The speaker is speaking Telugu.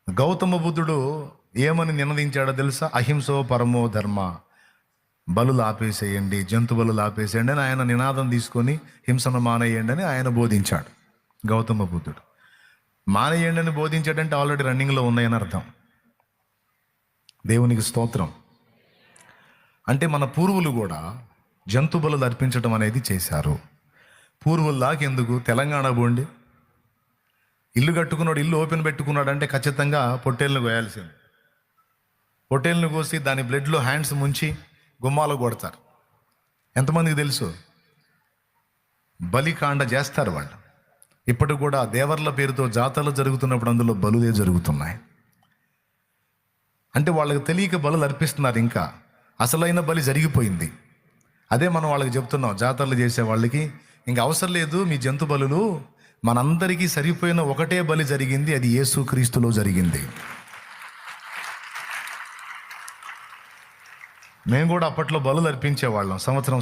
గౌతమ బుద్ధుడు ఏమని నినదించాడో తెలుసా? అహింసో పరమో ధర్మ, బలులు ఆపేసేయండి, జంతు బలులు ఆపేసేయండి అని ఆయన నినాదం తీసుకొని హింసను మానేయండి అని ఆయన బోధించాడు గౌతమ బుద్ధుడు. మానేయండి అని బోధించాడంటే ఆల్రెడీ రన్నింగ్లో ఉన్నాయని అర్థం. దేవునికి స్తోత్రం. అంటే మన పూర్వులు కూడా జంతు బలులు అర్పించడం అనేది చేశారు. పూర్వుల్లాకెందుకు? తెలంగాణ పోండి, ఇల్లు కట్టుకున్నాడు, ఇల్లు ఓపెన్ పెట్టుకున్నాడు అంటే ఖచ్చితంగా పొట్టేళ్ళను కోయాల్సింది. పొట్టేళ్ళను కోసి దాని బ్లడ్లో హ్యాండ్స్ ముంచి గుమ్మాలు కొడతారు. ఎంతమందికి తెలుసు? బలికాండ చేస్తారు వాళ్ళు. ఇప్పటికి కూడా దేవర్ల పేరుతో జాతరలు జరుగుతున్నప్పుడు అందులో బలులే జరుగుతున్నాయి. అంటే వాళ్ళకి తెలియక బలులు అర్పిస్తున్నారు. ఇంకా అసలైన బలి జరిగిపోయింది. అదే మనం వాళ్ళకి చెప్తున్నాం, జాతరలు చేసే వాళ్ళకి ఇంకా అవసరం లేదు మీ జంతు బలులు, మనందరికీ సరిపోయిన ఒకటే బలి జరిగింది, అది యేసుక్రీస్తులో జరిగింది. మేము కూడా అప్పట్లో బలులు అర్పించేవాళ్ళం సంవత్సరం